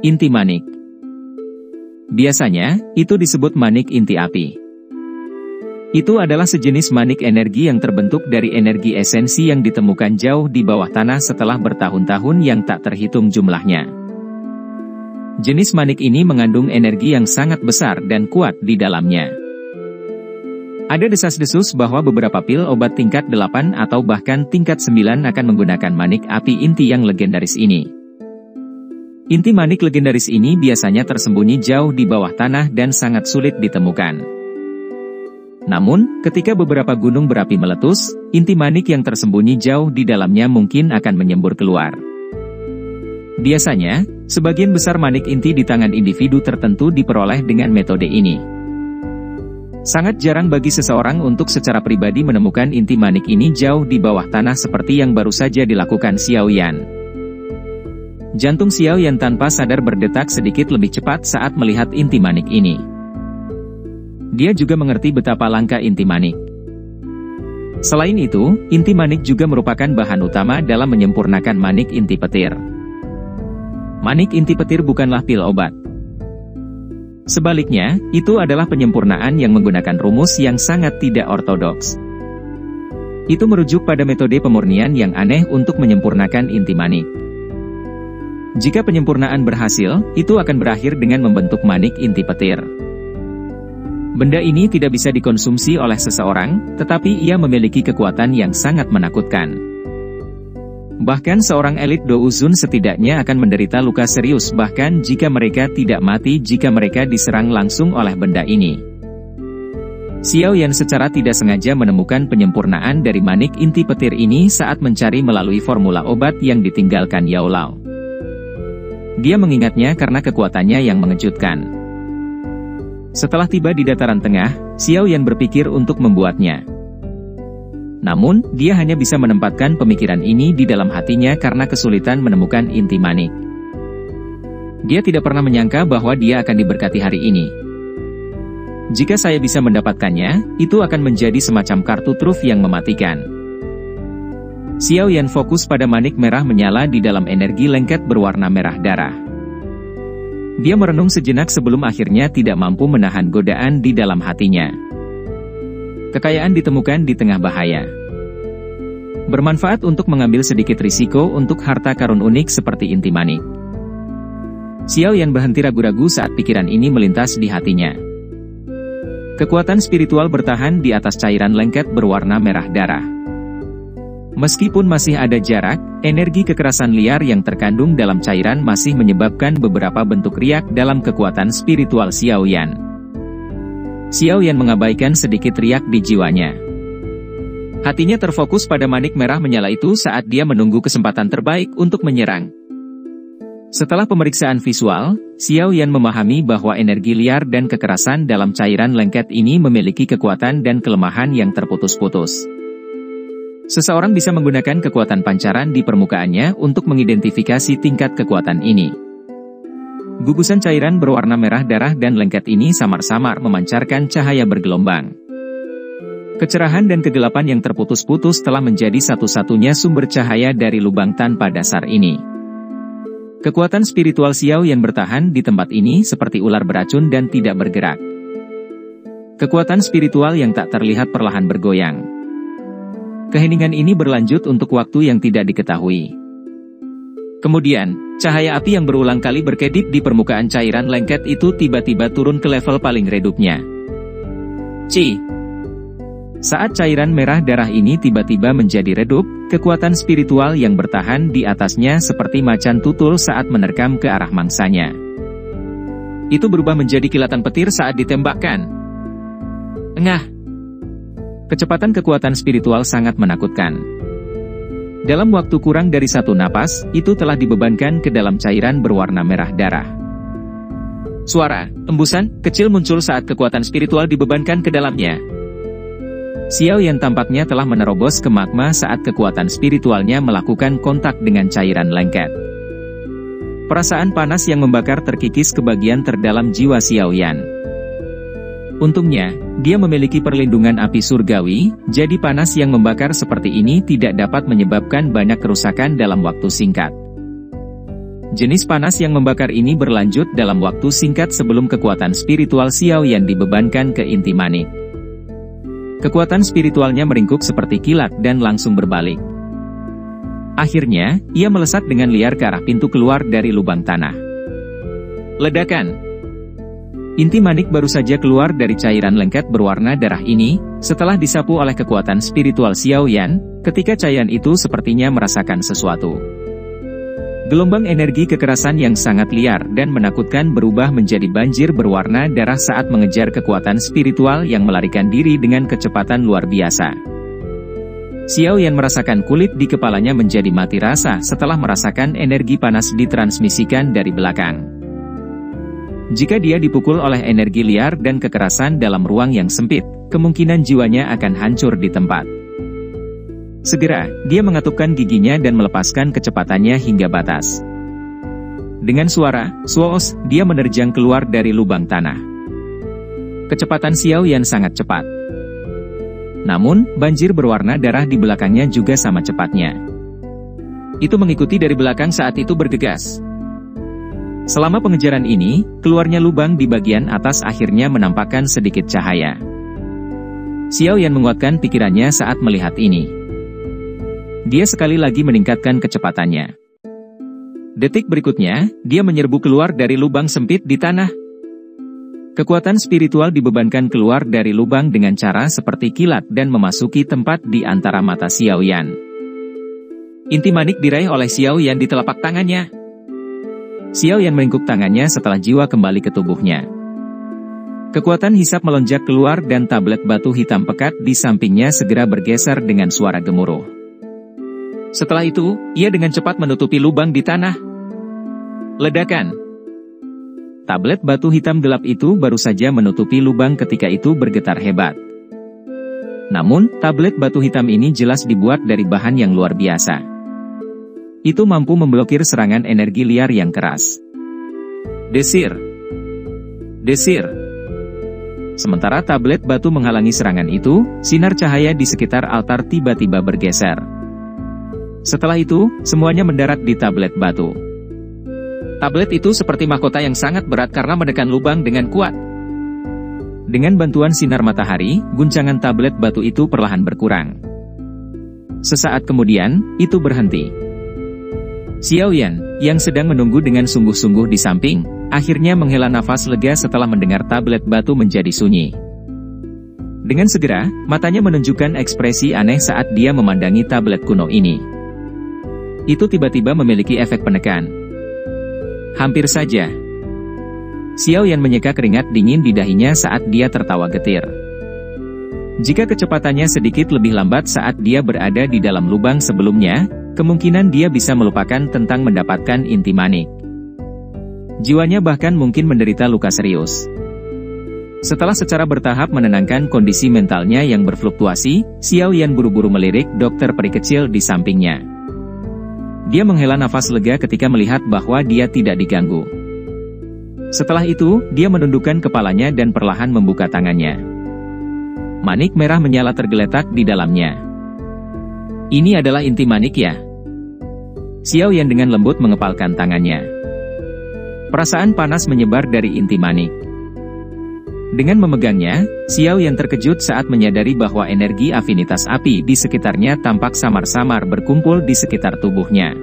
Inti manik. Biasanya, itu disebut manik inti api. Itu adalah sejenis manik energi yang terbentuk dari energi esensi yang ditemukan jauh di bawah tanah setelah bertahun-tahun yang tak terhitung jumlahnya. Jenis manik ini mengandung energi yang sangat besar dan kuat di dalamnya. Ada desas-desus bahwa beberapa pil obat tingkat 8 atau bahkan tingkat 9 akan menggunakan manik api inti yang legendaris ini. Inti manik legendaris ini biasanya tersembunyi jauh di bawah tanah dan sangat sulit ditemukan. Namun, ketika beberapa gunung berapi meletus, inti manik yang tersembunyi jauh di dalamnya mungkin akan menyembur keluar. Biasanya, sebagian besar manik inti di tangan individu tertentu diperoleh dengan metode ini. Sangat jarang bagi seseorang untuk secara pribadi menemukan inti manik ini jauh di bawah tanah seperti yang baru saja dilakukan Xiao Yan. Jantung Xiao Yan tanpa sadar berdetak sedikit lebih cepat saat melihat inti manik ini. Dia juga mengerti betapa langka inti manik. Selain itu, inti manik juga merupakan bahan utama dalam menyempurnakan manik inti petir. Manik inti petir bukanlah pil obat. Sebaliknya, itu adalah penyempurnaan yang menggunakan rumus yang sangat tidak ortodoks. Itu merujuk pada metode pemurnian yang aneh untuk menyempurnakan inti manik. Jika penyempurnaan berhasil, itu akan berakhir dengan membentuk manik inti petir. Benda ini tidak bisa dikonsumsi oleh seseorang, tetapi ia memiliki kekuatan yang sangat menakutkan. Bahkan seorang elit douzun setidaknya akan menderita luka serius bahkan jika mereka tidak mati jika mereka diserang langsung oleh benda ini. Xiao Yan secara tidak sengaja menemukan penyempurnaan dari manik inti petir ini saat mencari melalui formula obat yang ditinggalkan Yao Lao. Dia mengingatnya karena kekuatannya yang mengejutkan. Setelah tiba di dataran tengah, Xiao Yan berpikir untuk membuatnya. Namun, dia hanya bisa menempatkan pemikiran ini di dalam hatinya karena kesulitan menemukan inti manik. Dia tidak pernah menyangka bahwa dia akan diberkati hari ini. Jika saya bisa mendapatkannya, itu akan menjadi semacam kartu truf yang mematikan. Xiao Yan fokus pada manik merah menyala di dalam energi lengket berwarna merah darah. Dia merenung sejenak sebelum akhirnya tidak mampu menahan godaan di dalam hatinya. Kekayaan ditemukan di tengah bahaya. Bermanfaat untuk mengambil sedikit risiko untuk harta karun unik seperti inti manik. Xiao Yan berhenti ragu-ragu saat pikiran ini melintas di hatinya. Kekuatan spiritual bertahan di atas cairan lengket berwarna merah darah. Meskipun masih ada jarak, energi kekerasan liar yang terkandung dalam cairan masih menyebabkan beberapa bentuk riak dalam kekuatan spiritual Xiao Yan. Xiao Yan mengabaikan sedikit riak di jiwanya. Hatinya terfokus pada manik merah menyala itu saat dia menunggu kesempatan terbaik untuk menyerang. Setelah pemeriksaan visual, Xiao Yan memahami bahwa energi liar dan kekerasan dalam cairan lengket ini memiliki kekuatan dan kelemahan yang terputus-putus. Seseorang bisa menggunakan kekuatan pancaran di permukaannya untuk mengidentifikasi tingkat kekuatan ini. Gugusan cairan berwarna merah darah dan lengket ini samar-samar memancarkan cahaya bergelombang. Kecerahan dan kegelapan yang terputus-putus telah menjadi satu-satunya sumber cahaya dari lubang tanpa dasar ini. Kekuatan spiritual Xiao Yan bertahan di tempat ini seperti ular beracun dan tidak bergerak. Kekuatan spiritual yang tak terlihat perlahan bergoyang. Keheningan ini berlanjut untuk waktu yang tidak diketahui. Kemudian, cahaya api yang berulang kali berkedip di permukaan cairan lengket itu tiba-tiba turun ke level paling redupnya. Ci. Saat cairan merah darah ini tiba-tiba menjadi redup, kekuatan spiritual yang bertahan di atasnya seperti macan tutul saat menerkam ke arah mangsanya. Itu berubah menjadi kilatan petir saat ditembakkan. Engah. Kecepatan kekuatan spiritual sangat menakutkan. Dalam waktu kurang dari satu napas, itu telah dibebankan ke dalam cairan berwarna merah darah. Suara, embusan, kecil muncul saat kekuatan spiritual dibebankan ke dalamnya. Xiao Yan tampaknya telah menerobos ke magma saat kekuatan spiritualnya melakukan kontak dengan cairan lengket. Perasaan panas yang membakar terkikis ke bagian terdalam jiwa Xiao Yan. Untungnya, dia memiliki perlindungan api surgawi, jadi panas yang membakar seperti ini tidak dapat menyebabkan banyak kerusakan dalam waktu singkat. Jenis panas yang membakar ini berlanjut dalam waktu singkat sebelum kekuatan spiritual Xiaoyan dibebankan ke inti manik. Kekuatan spiritualnya meringkuk seperti kilat dan langsung berbalik. Akhirnya, ia melesat dengan liar ke arah pintu keluar dari lubang tanah. Ledakan! Inti manik baru saja keluar dari cairan lengket berwarna darah ini, setelah disapu oleh kekuatan spiritual Xiaoyan, ketika cairan itu sepertinya merasakan sesuatu. Gelombang energi kekerasan yang sangat liar dan menakutkan berubah menjadi banjir berwarna darah saat mengejar kekuatan spiritual yang melarikan diri dengan kecepatan luar biasa. Xiaoyan merasakan kulit di kepalanya menjadi mati rasa setelah merasakan energi panas ditransmisikan dari belakang. Jika dia dipukul oleh energi liar dan kekerasan dalam ruang yang sempit, kemungkinan jiwanya akan hancur di tempat. Segera, dia mengatupkan giginya dan melepaskan kecepatannya hingga batas. Dengan suara, "Swoos," dia menerjang keluar dari lubang tanah. Kecepatan Xiaoyan sangat cepat. Namun, banjir berwarna darah di belakangnya juga sama cepatnya. Itu mengikuti dari belakang saat itu bergegas. Selama pengejaran ini, keluarnya lubang di bagian atas akhirnya menampakkan sedikit cahaya. Xiaoyan menguatkan pikirannya saat melihat ini. Dia sekali lagi meningkatkan kecepatannya. Detik berikutnya, dia menyerbu keluar dari lubang sempit di tanah. Kekuatan spiritual dibebankan keluar dari lubang dengan cara seperti kilat dan memasuki tempat di antara mata Xiaoyan. Inti manik diraih oleh Xiaoyan di telapak tangannya. Xiaoyan meringkuk tangannya setelah jiwa kembali ke tubuhnya. Kekuatan hisap melonjak keluar dan tablet batu hitam pekat di sampingnya segera bergeser dengan suara gemuruh. Setelah itu, ia dengan cepat menutupi lubang di tanah. Ledakan! Tablet batu hitam gelap itu baru saja menutupi lubang ketika itu bergetar hebat. Namun, tablet batu hitam ini jelas dibuat dari bahan yang luar biasa. Itu mampu memblokir serangan energi liar yang keras. Desir! Desir! Sementara tablet batu menghalangi serangan itu, sinar cahaya di sekitar altar tiba-tiba bergeser. Setelah itu, semuanya mendarat di tablet batu. Tablet itu seperti mahkota yang sangat berat karena menekan lubang dengan kuat. Dengan bantuan sinar matahari, guncangan tablet batu itu perlahan berkurang. Sesaat kemudian, itu berhenti. Xiaoyan, yang sedang menunggu dengan sungguh-sungguh di samping, akhirnya menghela nafas lega setelah mendengar tablet batu menjadi sunyi. Dengan segera, matanya menunjukkan ekspresi aneh saat dia memandangi tablet kuno ini. Itu tiba-tiba memiliki efek penekan. Hampir saja. Xiaoyan menyeka keringat dingin di dahinya saat dia tertawa getir. Jika kecepatannya sedikit lebih lambat saat dia berada di dalam lubang sebelumnya, kemungkinan dia bisa melupakan tentang mendapatkan inti manik. Jiwanya bahkan mungkin menderita luka serius. Setelah secara bertahap menenangkan kondisi mentalnya yang berfluktuasi, Xiaoyan buru-buru melirik dokter peri kecil di sampingnya. Dia menghela nafas lega ketika melihat bahwa dia tidak diganggu. Setelah itu, dia menundukkan kepalanya dan perlahan membuka tangannya. Manik merah menyala tergeletak di dalamnya. Ini adalah inti manik ya? Xiaoyan dengan lembut mengepalkan tangannya. Perasaan panas menyebar dari inti manik. Dengan memegangnya, Xiaoyan terkejut saat menyadari bahwa energi afinitas api di sekitarnya tampak samar-samar berkumpul di sekitar tubuhnya.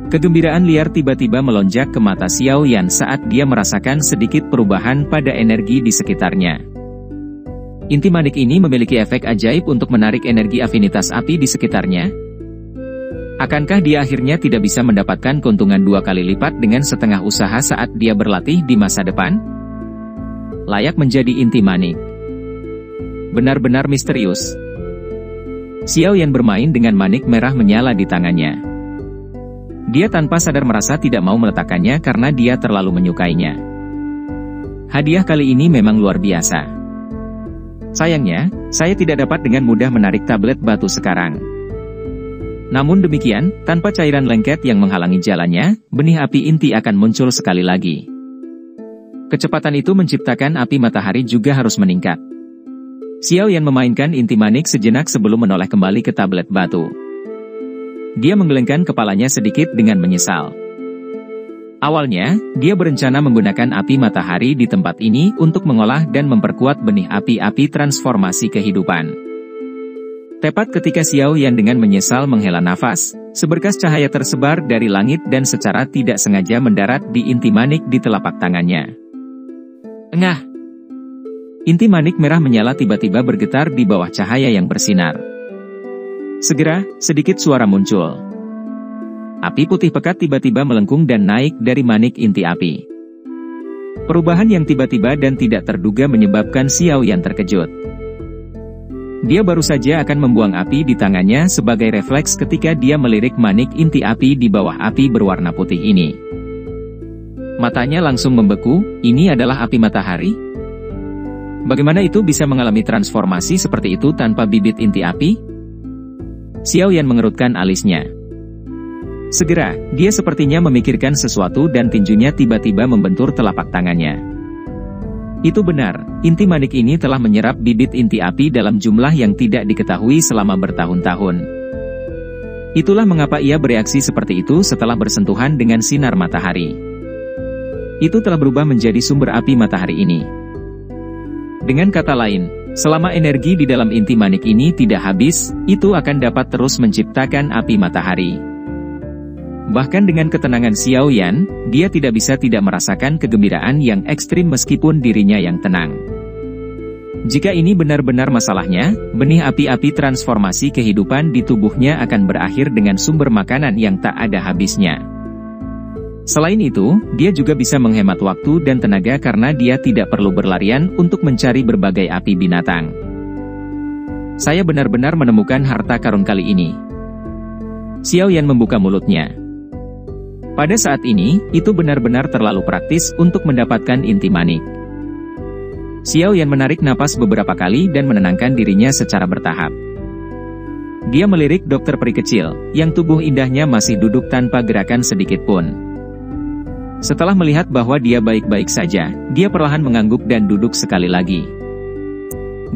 Kegembiraan liar tiba-tiba melonjak ke mata Xiaoyan saat dia merasakan sedikit perubahan pada energi di sekitarnya. Inti manik ini memiliki efek ajaib untuk menarik energi afinitas api di sekitarnya. Akankah dia akhirnya tidak bisa mendapatkan keuntungan 2 kali lipat dengan setengah usaha saat dia berlatih di masa depan? Layak menjadi inti manik. Benar-benar misterius. Xiaoyan bermain dengan manik merah menyala di tangannya. Dia tanpa sadar merasa tidak mau meletakkannya karena dia terlalu menyukainya. Hadiah kali ini memang luar biasa. Sayangnya, saya tidak dapat dengan mudah menarik tablet batu sekarang. Namun demikian, tanpa cairan lengket yang menghalangi jalannya, benih api inti akan muncul sekali lagi. Kecepatan itu menciptakan api matahari juga harus meningkat. Xiaoyan memainkan inti manik sejenak sebelum menoleh kembali ke tablet batu. Dia menggelengkan kepalanya sedikit dengan menyesal. Awalnya, dia berencana menggunakan api matahari di tempat ini untuk mengolah dan memperkuat benih api-api transformasi kehidupan. Tepat ketika Xiao Yan dengan menyesal menghela nafas, seberkas cahaya tersebar dari langit dan secara tidak sengaja mendarat di inti manik di telapak tangannya. Engah! Inti manik merah menyala tiba-tiba bergetar di bawah cahaya yang bersinar. Segera, sedikit suara muncul. Api putih pekat tiba-tiba melengkung dan naik dari manik inti api. Perubahan yang tiba-tiba dan tidak terduga menyebabkan Xiao Yan terkejut. Dia baru saja akan membuang api di tangannya sebagai refleks ketika dia melirik manik inti api di bawah api berwarna putih ini. Matanya langsung membeku, ini adalah api matahari? Bagaimana itu bisa mengalami transformasi seperti itu tanpa bibit inti api? Xiao Yan mengerutkan alisnya. Segera, dia sepertinya memikirkan sesuatu dan tinjunya tiba-tiba membentur telapak tangannya. Itu benar, inti manik ini telah menyerap bibit inti api dalam jumlah yang tidak diketahui selama bertahun-tahun. Itulah mengapa ia bereaksi seperti itu setelah bersentuhan dengan sinar matahari. Itu telah berubah menjadi sumber api matahari ini. Dengan kata lain, selama energi di dalam inti manik ini tidak habis, itu akan dapat terus menciptakan api matahari. Bahkan dengan ketenangan Xiao Yan, dia tidak bisa tidak merasakan kegembiraan yang ekstrim meskipun dirinya yang tenang. Jika ini benar-benar masalahnya, benih api-api transformasi kehidupan di tubuhnya akan berakhir dengan sumber makanan yang tak ada habisnya. Selain itu, dia juga bisa menghemat waktu dan tenaga karena dia tidak perlu berlarian untuk mencari berbagai api binatang. Saya benar-benar menemukan harta karun kali ini. Xiao Yan membuka mulutnya. Pada saat ini, itu benar-benar terlalu praktis untuk mendapatkan inti manik. Xiao Yan menarik napas beberapa kali dan menenangkan dirinya secara bertahap. Dia melirik dokter peri kecil, yang tubuh indahnya masih duduk tanpa gerakan sedikit pun. Setelah melihat bahwa dia baik-baik saja, dia perlahan mengangguk dan duduk sekali lagi.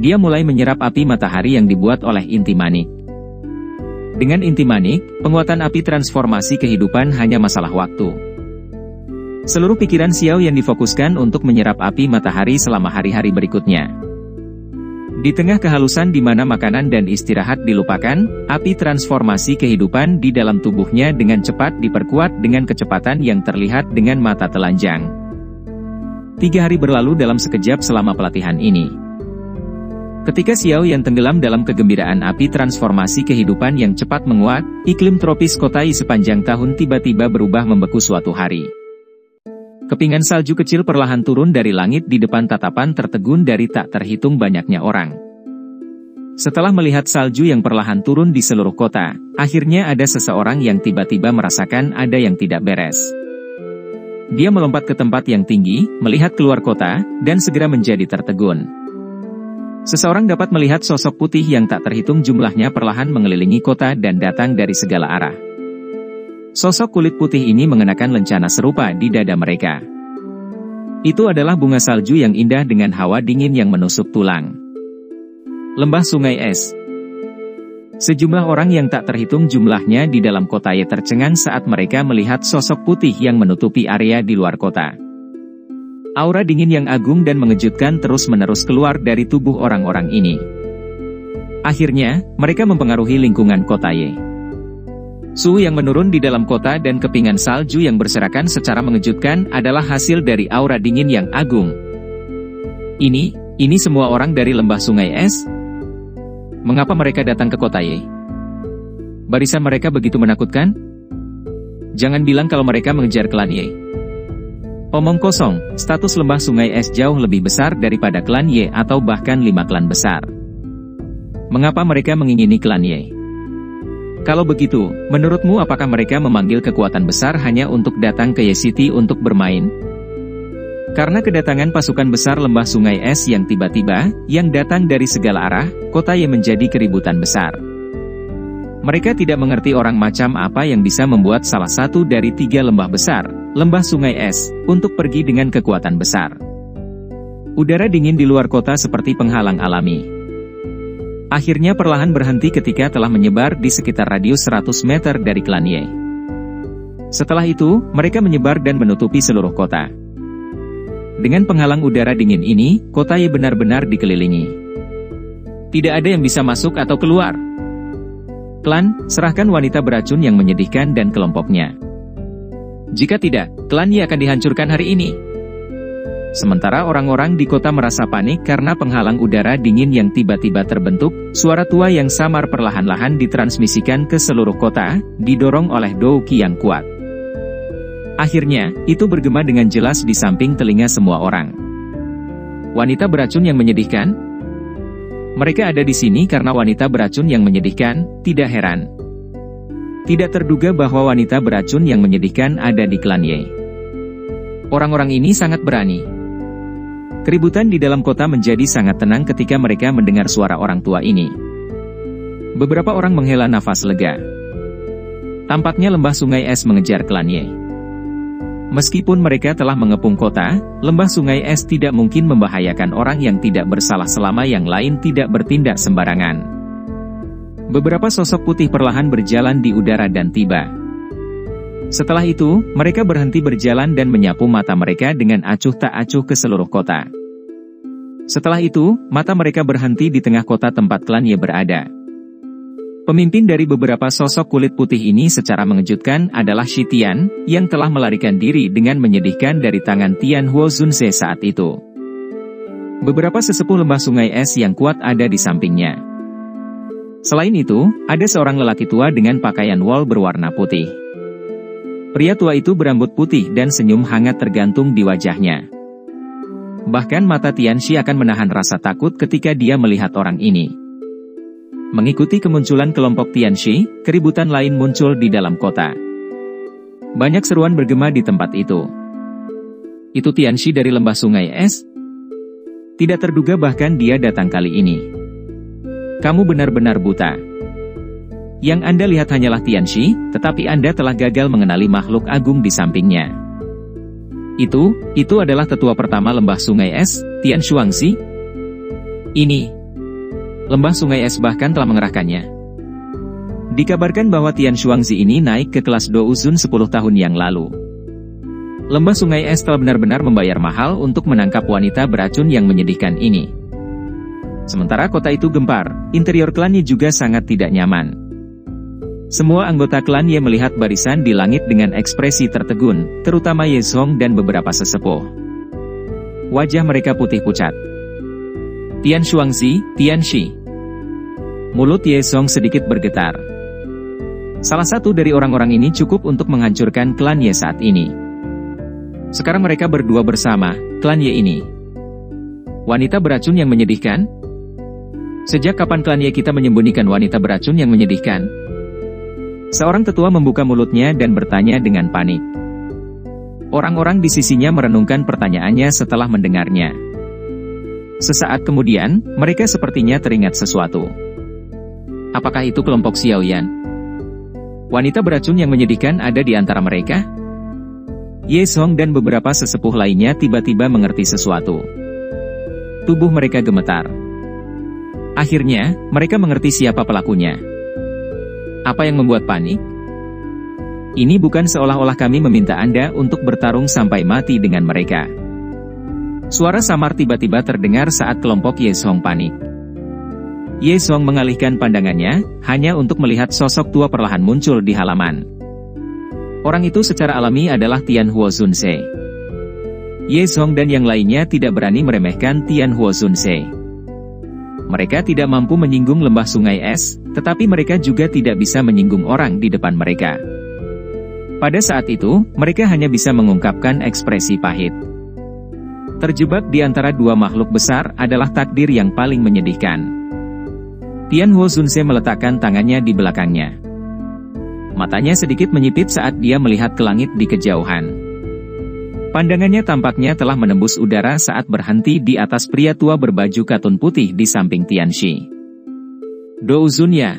Dia mulai menyerap api matahari yang dibuat oleh inti manik. Dengan inti manik, penguatan api transformasi kehidupan hanya masalah waktu. Seluruh pikiran Xiao Yan difokuskan untuk menyerap api matahari selama hari-hari berikutnya. Di tengah kehalusan di mana makanan dan istirahat dilupakan, api transformasi kehidupan di dalam tubuhnya dengan cepat diperkuat dengan kecepatan yang terlihat dengan mata telanjang. 3 hari berlalu dalam sekejap selama pelatihan ini. Ketika Xiao Yan tenggelam dalam kegembiraan api transformasi kehidupan yang cepat menguat, iklim tropis Kotai sepanjang tahun tiba-tiba berubah membeku suatu hari. Kepingan salju kecil perlahan turun dari langit di depan tatapan tertegun dari tak terhitung banyaknya orang. Setelah melihat salju yang perlahan turun di seluruh kota, akhirnya ada seseorang yang tiba-tiba merasakan ada yang tidak beres. Dia melompat ke tempat yang tinggi, melihat keluar kota, dan segera menjadi tertegun. Seseorang dapat melihat sosok putih yang tak terhitung jumlahnya perlahan mengelilingi kota dan datang dari segala arah. Sosok kulit putih ini mengenakan lencana serupa di dada mereka. Itu adalah bunga salju yang indah dengan hawa dingin yang menusuk tulang. Lembah Sungai Es. Sejumlah orang yang tak terhitung jumlahnya di dalam kota tercengang saat mereka melihat sosok putih yang menutupi area di luar kota. Aura dingin yang agung dan mengejutkan terus-menerus keluar dari tubuh orang-orang ini. Akhirnya, mereka mempengaruhi lingkungan kota Ye. Suhu yang menurun di dalam kota dan kepingan salju yang berserakan secara mengejutkan adalah hasil dari aura dingin yang agung. Ini semua orang dari lembah Sungai Es? Mengapa mereka datang ke kota Ye? Barisan mereka begitu menakutkan? Jangan bilang kalau mereka mengejar klan Ye. Omong kosong, status lembah Sungai Es jauh lebih besar daripada klan Ye atau bahkan 5 klan besar. Mengapa mereka mengingini klan Ye? Kalau begitu, menurutmu apakah mereka memanggil kekuatan besar hanya untuk datang ke Ye City untuk bermain? Karena kedatangan pasukan besar lembah Sungai Es yang tiba-tiba, yang datang dari segala arah, kota Ye menjadi keributan besar. Mereka tidak mengerti orang macam apa yang bisa membuat salah satu dari 3 lembah besar, lembah Sungai Es, untuk pergi dengan kekuatan besar. Udara dingin di luar kota seperti penghalang alami. Akhirnya perlahan berhenti ketika telah menyebar di sekitar radius 100 meter dari klan Ye. Setelah itu, mereka menyebar dan menutupi seluruh kota. Dengan penghalang udara dingin ini, kota Ye benar-benar dikelilingi. Tidak ada yang bisa masuk atau keluar. Klan, serahkan wanita beracun yang menyedihkan dan kelompoknya. Jika tidak, klan Ye akan dihancurkan hari ini. Sementara orang-orang di kota merasa panik karena penghalang udara dingin yang tiba-tiba terbentuk, suara tua yang samar perlahan-lahan ditransmisikan ke seluruh kota, didorong oleh Douki yang kuat. Akhirnya, itu bergema dengan jelas di samping telinga semua orang. Wanita beracun yang menyedihkan? Mereka ada di sini karena wanita beracun yang menyedihkan, tidak heran. Tidak terduga bahwa wanita beracun yang menyedihkan ada di klan Ye. Orang-orang ini sangat berani. Keributan di dalam kota menjadi sangat tenang ketika mereka mendengar suara orang tua ini. Beberapa orang menghela nafas lega. Tampaknya lembah sungai es mengejar klan Ye. Meskipun mereka telah mengepung kota, lembah sungai es tidak mungkin membahayakan orang yang tidak bersalah selama yang lain tidak bertindak sembarangan. Beberapa sosok putih perlahan berjalan di udara dan tiba. Setelah itu, mereka berhenti berjalan dan menyapu mata mereka dengan acuh tak acuh ke seluruh kota. Setelah itu, mata mereka berhenti di tengah kota tempat klan Ye berada. Pemimpin dari beberapa sosok kulit putih ini secara mengejutkan adalah Shi Tian, yang telah melarikan diri dengan menyedihkan dari tangan Tian Huo Zunse saat itu. Beberapa sesepuh lembah sungai es yang kuat ada di sampingnya. Selain itu, ada seorang lelaki tua dengan pakaian wol berwarna putih. Pria tua itu berambut putih dan senyum hangat tergantung di wajahnya. Bahkan mata Tianxi akan menahan rasa takut ketika dia melihat orang ini. Mengikuti kemunculan kelompok Tianxi, keributan lain muncul di dalam kota. Banyak seruan bergema di tempat itu. Itu Tianxi dari lembah sungai es? Tidak terduga bahkan dia datang kali ini. Kamu benar-benar buta. Yang Anda lihat hanyalah Tianxi, tetapi Anda telah gagal mengenali makhluk agung di sampingnya. Itu adalah tetua pertama lembah sungai es, Tian Shuangzi. Ini. Lembah sungai es bahkan telah mengerahkannya. Dikabarkan bahwa Tian Shuangzi ini naik ke kelas Douzun 10 tahun yang lalu. Lembah sungai es telah benar-benar membayar mahal untuk menangkap wanita beracun yang menyedihkan ini. Sementara kota itu gempar, interior klannya juga sangat tidak nyaman. Semua anggota klan Ye melihat barisan di langit dengan ekspresi tertegun, terutama Ye Zhong dan beberapa sesepuh. Wajah mereka putih pucat. Tian Shuangzi, Tianxi. Mulut Ye Zhong sedikit bergetar. Salah satu dari orang-orang ini cukup untuk menghancurkan klan Ye saat ini. Sekarang mereka berdua bersama, klan Ye ini. Wanita beracun yang menyedihkan? Sejak kapan klan Ye kita menyembunyikan wanita beracun yang menyedihkan? Seorang tetua membuka mulutnya dan bertanya dengan panik. Orang-orang di sisinya merenungkan pertanyaannya setelah mendengarnya. Sesaat kemudian, mereka sepertinya teringat sesuatu. Apakah itu kelompok Xiaoyan? Wanita beracun yang menyedihkan ada di antara mereka? Ye Zhong dan beberapa sesepuh lainnya tiba-tiba mengerti sesuatu. Tubuh mereka gemetar. Akhirnya, mereka mengerti siapa pelakunya. Apa yang membuat panik? Ini bukan seolah-olah kami meminta Anda untuk bertarung sampai mati dengan mereka. Suara samar tiba-tiba terdengar saat kelompok Ye Zhong panik. Ye Zhong mengalihkan pandangannya, hanya untuk melihat sosok tua perlahan muncul di halaman. Orang itu secara alami adalah Tian Huo Zunse. Ye Zhong dan yang lainnya tidak berani meremehkan Tian Huo Zunse. Mereka tidak mampu menyinggung lembah sungai es, tetapi mereka juga tidak bisa menyinggung orang di depan mereka. Pada saat itu, mereka hanya bisa mengungkapkan ekspresi pahit. Terjebak di antara dua makhluk besar adalah takdir yang paling menyedihkan. Tian Huo Zunse meletakkan tangannya di belakangnya. Matanya sedikit menyipit saat dia melihat ke langit di kejauhan. Pandangannya tampaknya telah menembus udara saat berhenti di atas pria tua berbaju katun putih di samping Tianxi. Douzun ya.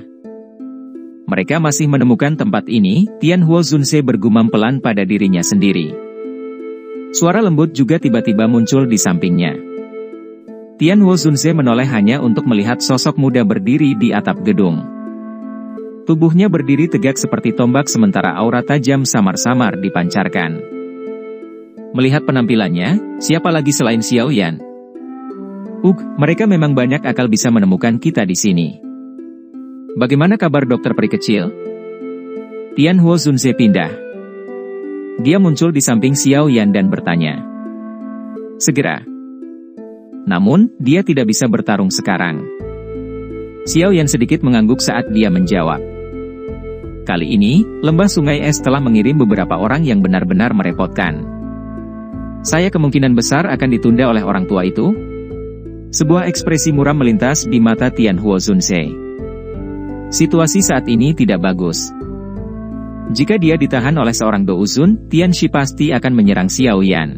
Mereka masih menemukan tempat ini, Tian Huo Zunse bergumam pelan pada dirinya sendiri. Suara lembut juga tiba-tiba muncul di sampingnya. Tian Huo Zunse menoleh hanya untuk melihat sosok muda berdiri di atap gedung. Tubuhnya berdiri tegak seperti tombak sementara aura tajam samar-samar dipancarkan. Melihat penampilannya, siapa lagi selain Xiao Yan? Mereka memang banyak akal bisa menemukan kita di sini. Bagaimana kabar dokter peri kecil? Tianhuo Zunze pindah. Dia muncul di samping Xiao Yan dan bertanya. Segera. Namun, dia tidak bisa bertarung sekarang. Xiao Yan sedikit mengangguk saat dia menjawab. Kali ini, lembah sungai es telah mengirim beberapa orang yang benar-benar merepotkan. Saya kemungkinan besar akan ditunda oleh orang tua itu. Sebuah ekspresi muram melintas di mata Tianhuo Zunze. Situasi saat ini tidak bagus. Jika dia ditahan oleh seorang Douzun, Tianxi pasti akan menyerang Xiao Yan.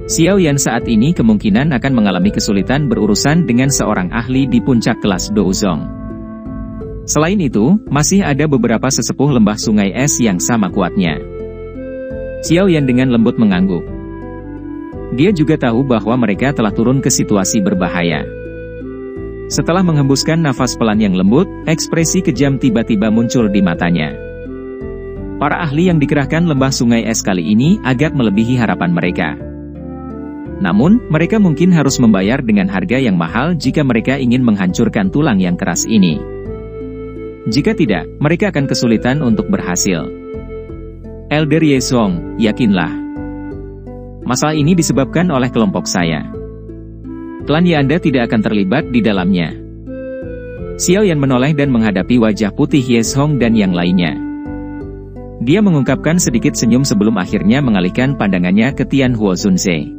Xiao Yan saat ini kemungkinan akan mengalami kesulitan berurusan dengan seorang ahli di puncak kelas Douzong. Selain itu, masih ada beberapa sesepuh lembah sungai es yang sama kuatnya. Xiao Yan dengan lembut mengangguk. Dia juga tahu bahwa mereka telah turun ke situasi berbahaya. Setelah menghembuskan nafas pelan yang lembut, ekspresi kejam tiba-tiba muncul di matanya. Para ahli yang dikerahkan lembah sungai es kali ini agak melebihi harapan mereka. Namun, mereka mungkin harus membayar dengan harga yang mahal jika mereka ingin menghancurkan tulang yang keras ini. Jika tidak, mereka akan kesulitan untuk berhasil. Elder Ye Song, yakinlah. Masalah ini disebabkan oleh kelompok saya. Klan Yanda tidak akan terlibat di dalamnya. Xiao Yan menoleh dan menghadapi wajah putih Ye Song dan yang lainnya. Dia mengungkapkan sedikit senyum sebelum akhirnya mengalihkan pandangannya ke Tianhuo Zunze.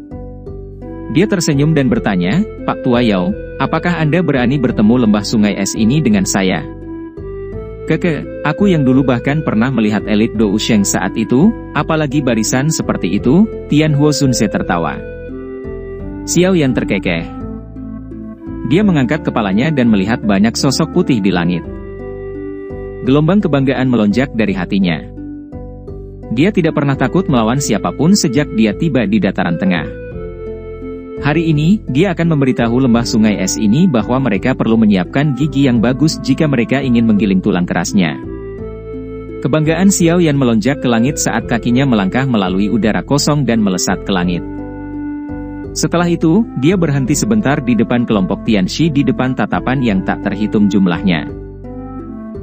Dia tersenyum dan bertanya, Pak Tua Yao, apakah Anda berani bertemu lembah sungai es ini dengan saya? Aku yang dulu bahkan pernah melihat elit Dou Sheng saat itu, apalagi barisan seperti itu. Tianhuo Zunze tertawa. Xiao Yan terkekeh. Dia mengangkat kepalanya dan melihat banyak sosok putih di langit. Gelombang kebanggaan melonjak dari hatinya. Dia tidak pernah takut melawan siapapun sejak dia tiba di dataran tengah. Hari ini, dia akan memberitahu lembah sungai es ini bahwa mereka perlu menyiapkan gigi yang bagus jika mereka ingin menggiling tulang kerasnya. Kebanggaan Xiao Yan melonjak ke langit saat kakinya melangkah melalui udara kosong dan melesat ke langit. Setelah itu, dia berhenti sebentar di depan kelompok Tianxi di depan tatapan yang tak terhitung jumlahnya.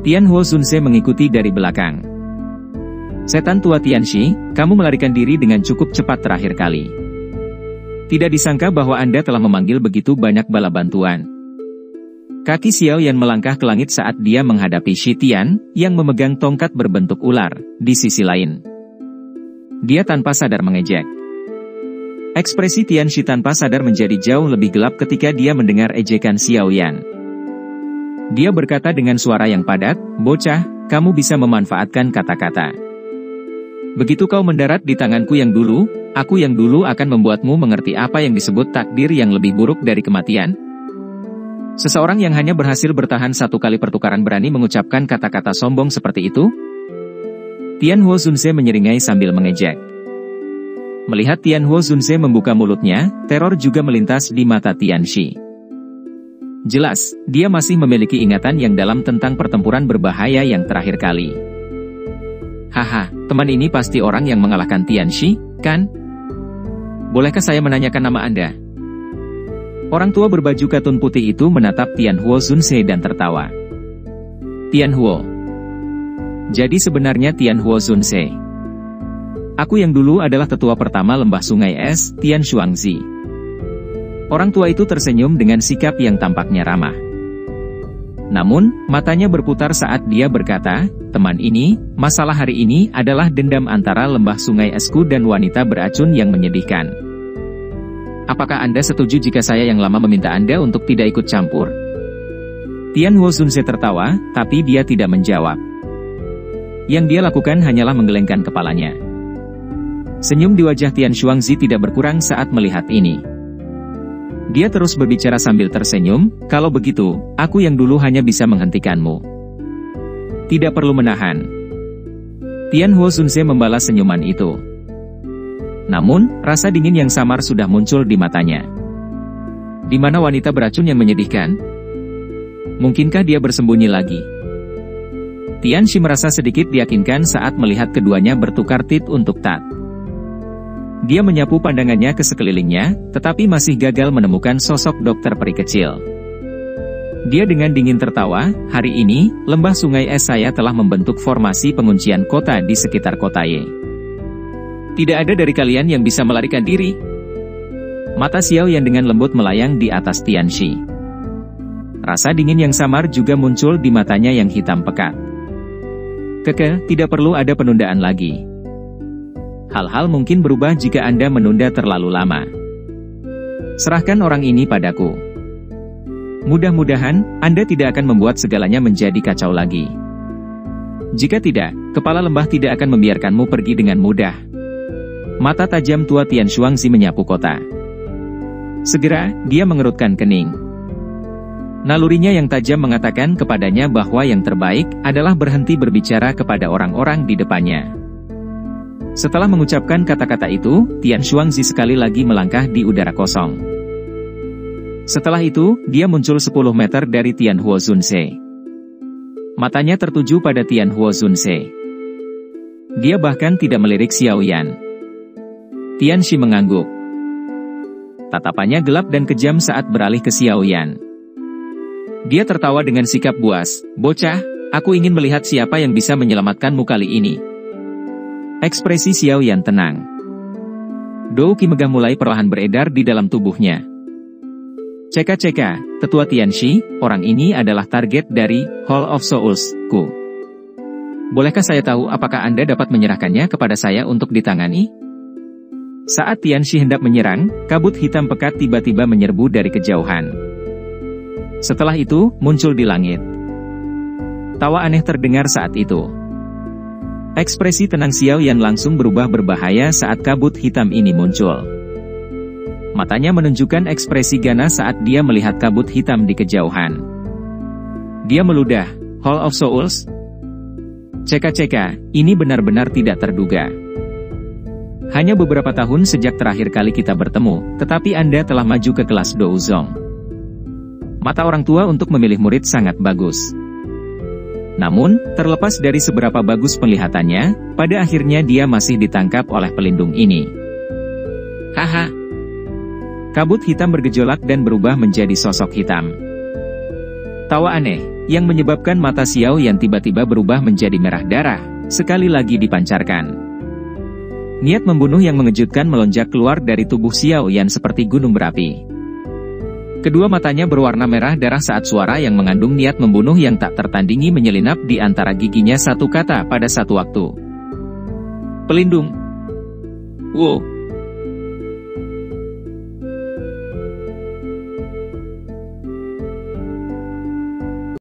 Tianhuo Zunze mengikuti dari belakang. Setan tua Tianxi, kamu melarikan diri dengan cukup cepat terakhir kali. Tidak disangka bahwa Anda telah memanggil begitu banyak bala bantuan. Kaki Xiao Yan melangkah ke langit saat dia menghadapi Shi Tian, yang memegang tongkat berbentuk ular, di sisi lain. Dia tanpa sadar mengejek. Ekspresi Tianxi tanpa sadar menjadi jauh lebih gelap ketika dia mendengar ejekan Xiao Yan. Dia berkata dengan suara yang padat, bocah, kamu bisa memanfaatkan kata-kata. Begitu kau mendarat di tanganku yang dulu, aku yang dulu akan membuatmu mengerti apa yang disebut takdir yang lebih buruk dari kematian. Seseorang yang hanya berhasil bertahan satu kali pertukaran berani mengucapkan kata-kata sombong seperti itu? Tianhuo Zunze menyeringai sambil mengejek. Melihat Tianhuo Zunze membuka mulutnya, teror juga melintas di mata Tianxi. Jelas, dia masih memiliki ingatan yang dalam tentang pertempuran berbahaya yang terakhir kali. Haha, teman ini pasti orang yang mengalahkan Tianxi, kan? Bolehkah saya menanyakan nama Anda? Orang tua berbaju katun putih itu menatap Tianhuo Zunze dan tertawa. Tianhuo. Jadi sebenarnya Tianhuo Zunze. Aku yang dulu adalah tetua pertama lembah sungai es, Tian Shuangzi. Orang tua itu tersenyum dengan sikap yang tampaknya ramah. Namun, matanya berputar saat dia berkata, teman ini, masalah hari ini adalah dendam antara lembah sungai esku dan wanita beracun yang menyedihkan. Apakah Anda setuju jika saya yang lama meminta Anda untuk tidak ikut campur? Tianhuo Zunze tertawa, tapi dia tidak menjawab. Yang dia lakukan hanyalah menggelengkan kepalanya. Senyum di wajah Tian Shuangzi tidak berkurang saat melihat ini. Dia terus berbicara sambil tersenyum, kalau begitu, aku yang dulu hanya bisa menghentikanmu. Tidak perlu menahan. Tianhuo Zunze membalas senyuman itu. Namun, rasa dingin yang samar sudah muncul di matanya. Di mana wanita beracun yang menyedihkan? Mungkinkah dia bersembunyi lagi? Tianxi merasa sedikit diyakinkan saat melihat keduanya bertukar tit untuk tat. Dia menyapu pandangannya ke sekelilingnya, tetapi masih gagal menemukan sosok dokter peri kecil. Dia dengan dingin tertawa, hari ini, lembah sungai es saya telah membentuk formasi penguncian kota di sekitar kota Ye. Tidak ada dari kalian yang bisa melarikan diri. Mata Xiao Yan dengan lembut melayang di atas Tianxi. Rasa dingin yang samar juga muncul di matanya yang hitam pekat. Keke, tidak perlu ada penundaan lagi. Hal-hal mungkin berubah jika Anda menunda terlalu lama. Serahkan orang ini padaku. Mudah-mudahan, Anda tidak akan membuat segalanya menjadi kacau lagi. Jika tidak, kepala lembah tidak akan membiarkanmu pergi dengan mudah. Mata tajam tua Tian Shuangzi menyapu kota. Segera, dia mengerutkan kening. Nalurinya yang tajam mengatakan kepadanya bahwa yang terbaik adalah berhenti berbicara kepada orang-orang di depannya. Setelah mengucapkan kata-kata itu, Tian Shuangzi sekali lagi melangkah di udara kosong. Setelah itu, dia muncul 10 meter dari Tian Huo Zunse. Matanya tertuju pada Tian Huo Zunse. Dia bahkan tidak melirik Xiao Yan. Tianxi mengangguk. Tatapannya gelap dan kejam saat beralih ke Xiao Yan. Dia tertawa dengan sikap buas. Bocah, aku ingin melihat siapa yang bisa menyelamatkanmu kali ini. Ekspresi Xiao Yan tenang. Dou Qi megah mulai perlahan beredar di dalam tubuhnya. Ceka-ceka, tetua Tianxi, orang ini adalah target dari Hall of Souls-ku. Bolehkah saya tahu apakah Anda dapat menyerahkannya kepada saya untuk ditangani? Saat Tianxi hendak menyerang, kabut hitam pekat tiba-tiba menyerbu dari kejauhan. Setelah itu, muncul di langit. Tawa aneh terdengar saat itu. Ekspresi tenang Xiao Yan langsung berubah berbahaya saat kabut hitam ini muncul. Matanya menunjukkan ekspresi ganas saat dia melihat kabut hitam di kejauhan. Dia meludah, Hall of Souls? Ceka-ceka, ini benar-benar tidak terduga. Hanya beberapa tahun sejak terakhir kali kita bertemu, tetapi Anda telah maju ke kelas Douzong. Mata orang tua untuk memilih murid sangat bagus. Namun, terlepas dari seberapa bagus penglihatannya, pada akhirnya dia masih ditangkap oleh pelindung ini. Haha. Kabut hitam bergejolak dan berubah menjadi sosok hitam. Tawa aneh, yang menyebabkan mata Xiao Yan tiba-tiba berubah menjadi merah darah, sekali lagi dipancarkan. Niat membunuh yang mengejutkan melonjak keluar dari tubuh Xiao Yan seperti gunung berapi. Kedua matanya berwarna merah darah saat suara yang mengandung niat membunuh yang tak tertandingi menyelinap di antara giginya satu kata pada satu waktu. Pelindung. Wow.